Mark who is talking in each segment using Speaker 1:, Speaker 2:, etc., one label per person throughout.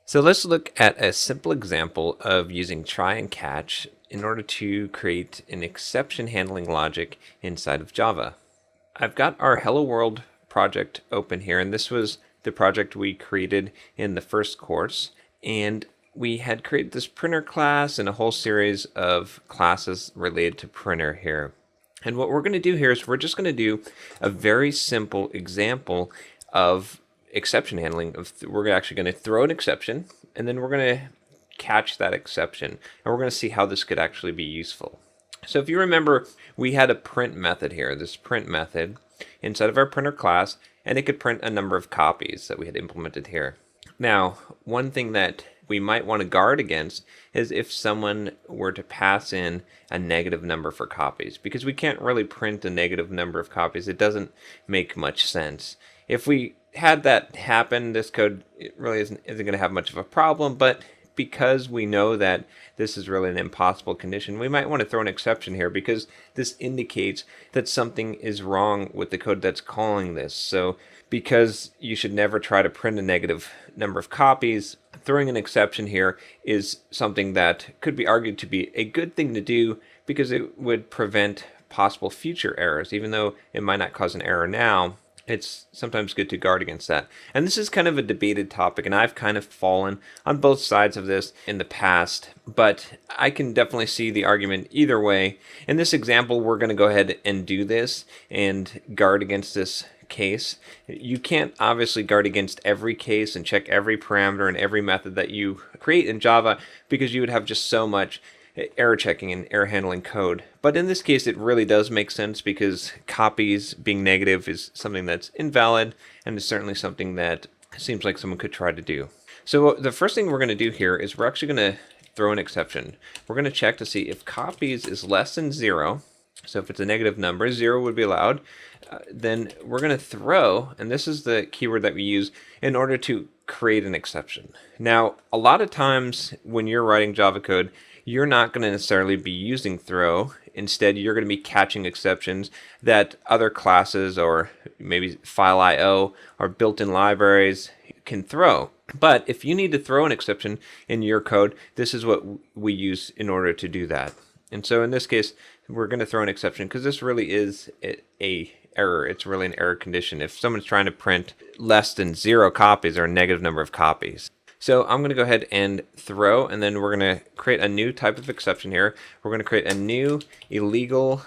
Speaker 1: So let's look at a simple example of using try and catch in order to create an exception handling logic inside of Java. I've got our Hello World project open here, and this was the project we created in the first course. And we had created this printer class and a whole series of classes related to printer here. And what we're going to do here is we're just going to do a very simple example of exception handling. We're actually going to throw an exception, and then we're going to catch that exception. And we're going to see how this could actually be useful. So if you remember, we had a print method here, this print method inside of our printer class, and it could print a number of copies that we had implemented here. Now, one thing that we might want to guard against is if someone were to pass in a negative number for copies, because we can't really print a negative number of copies. It doesn't make much sense. If we had that happen, this code really isn't going to have much of a problem, but because we know that this is really an impossible condition, we might want to throw an exception here because this indicates that something is wrong with the code that's calling this. So because you should never try to print a negative number of copies, throwing an exception here is something that could be argued to be a good thing to do because it would prevent possible future errors. Even though it might not cause an error now, it's sometimes good to guard against that. And this is kind of a debated topic, and I've kind of fallen on both sides of this in the past, but I can definitely see the argument either way. In this example, we're going to go ahead and do this and guard against this case. You can't obviously guard against every case and check every parameter and every method that you create in Java because you would have just so much error checking and error handling code. But in this case, it really does make sense because copies being negative is something that's invalid and is certainly something that seems like someone could try to do. So the first thing we're going to do here is we're actually going to throw an exception. We're going to check to see if copies is less than 0. So if it's a negative number, 0 would be allowed. Then we're going to throw, and this is the keyword that we use in order to create an exception. Now, a lot of times when you're writing Java code, you're not going to necessarily be using throw. Instead, you're going to be catching exceptions that other classes or maybe file IO or built-in libraries can throw. But if you need to throw an exception in your code, this is what we use in order to do that. And so in this case, we're going to throw an exception because this really is a error. It's really an error condition. If someone's trying to print less than 0 copies or a negative number of copies. So I'm going to go ahead and throw, and then we're going to create a new type of exception here. We're going to create a new illegal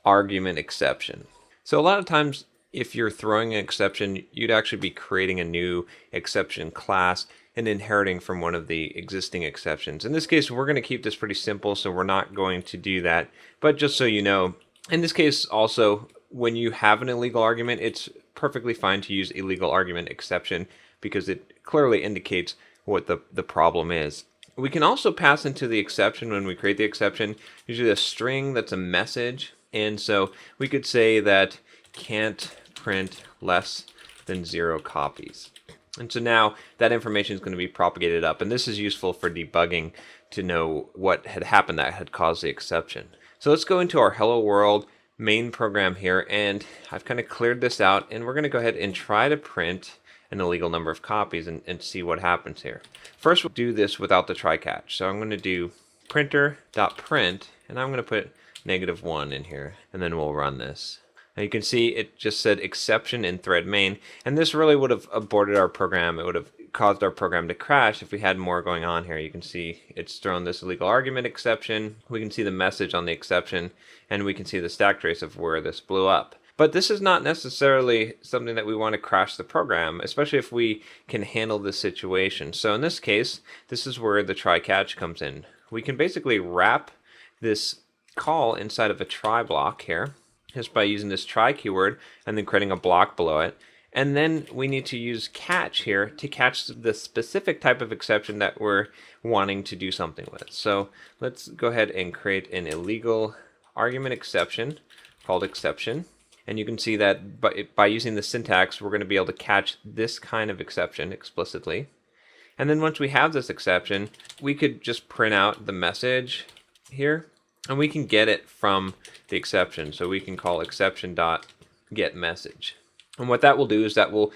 Speaker 1: argument exception. So a lot of times, if you're throwing an exception, you'd actually be creating a new exception class and inheriting from one of the existing exceptions. In this case, we're going to keep this pretty simple, so we're not going to do that. But just so you know, in this case also, when you have an illegal argument, it's perfectly fine to use illegal argument exception because it clearly indicates what the problem is. We can also pass into the exception when we create the exception, usually a string that's a message. And so we could say that can't print less than 0 copies. And so now that information is going to be propagated up. And this is useful for debugging to know what had happened that had caused the exception. So let's go into our Hello World main program here. And I've kind of cleared this out. And we're going to go ahead and try to print an illegal number of copies and see what happens here. First, we'll do this without the try catch. So I'm going to do printer.print, and I'm going to put -1 in here, and then we'll run this. Now you can see it just said exception in thread main, and this really would have aborted our program. It would have caused our program to crash if we had more going on here. You can see it's thrown this illegal argument exception. We can see the message on the exception, and we can see the stack trace of where this blew up. But this is not necessarily something that we want to crash the program, especially if we can handle this situation. So in this case, this is where the try catch comes in. We can basically wrap this call inside of a try block here, just by using this try keyword and then creating a block below it. And then we need to use catch here to catch the specific type of exception that we're wanting to do something with. So let's go ahead and create an illegal argument exception called exception. And you can see that by using the syntax, we're going to be able to catch this kind of exception explicitly. And then once we have this exception, we could just print out the message here, and we can get it from the exception. So we can call exception.getMessage. And what that will do is that will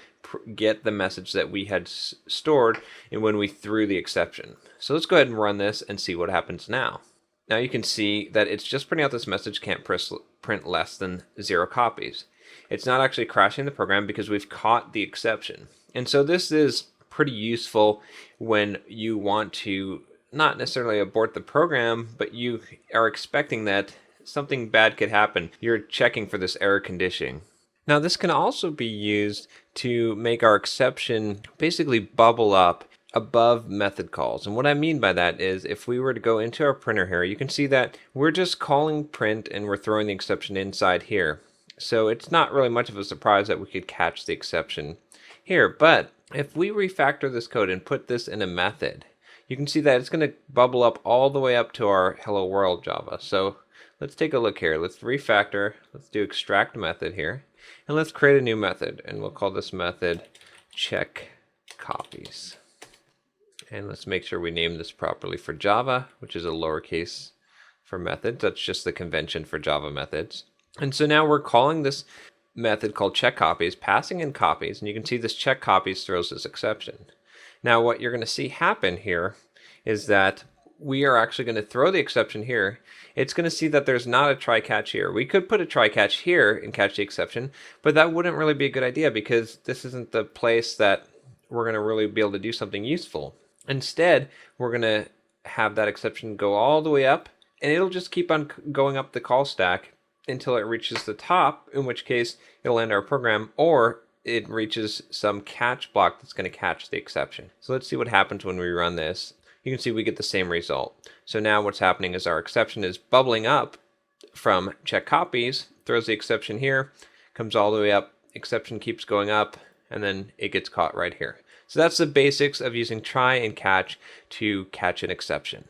Speaker 1: get the message that we had stored and when we threw the exception. So let's go ahead and run this and see what happens now. Now you can see that it's just printing out this message can't print less than 0 copies. It's not actually crashing the program because we've caught the exception. And so this is pretty useful when you want to not necessarily abort the program, but you are expecting that something bad could happen. You're checking for this error condition. Now this can also be used to make our exception basically bubble up above method calls. And what I mean by that is if we were to go into our printer here, you can see that we're just calling print and we're throwing the exception inside here. So it's not really much of a surprise that we could catch the exception here. But if we refactor this code and put this in a method, you can see that it's going to bubble up all the way up to our Hello World Java. So let's take a look here. Let's refactor. Let's do extract method here. And let's create a new method. And we'll call this method check copies. And let's make sure we name this properly for Java, which is a lowercase for methods. That's just the convention for Java methods. And so now we're calling this method called check copies, passing in copies, and you can see this check copies throws this exception. Now what you're going to see happen here is that we are actually going to throw the exception here. It's going to see that there's not a try catch here. We could put a try catch here and catch the exception, but that wouldn't really be a good idea because this isn't the place that we're going to really be able to do something useful. Instead, we're going to have that exception go all the way up, and it'll just keep on going up the call stack until it reaches the top, in which case it'll end our program, or it reaches some catch block that's going to catch the exception. So let's see what happens when we run this. You can see we get the same result. So now what's happening is our exception is bubbling up from check copies, throws the exception here, comes all the way up, exception keeps going up, and then it gets caught right here. So that's the basics of using try and catch to catch an exception.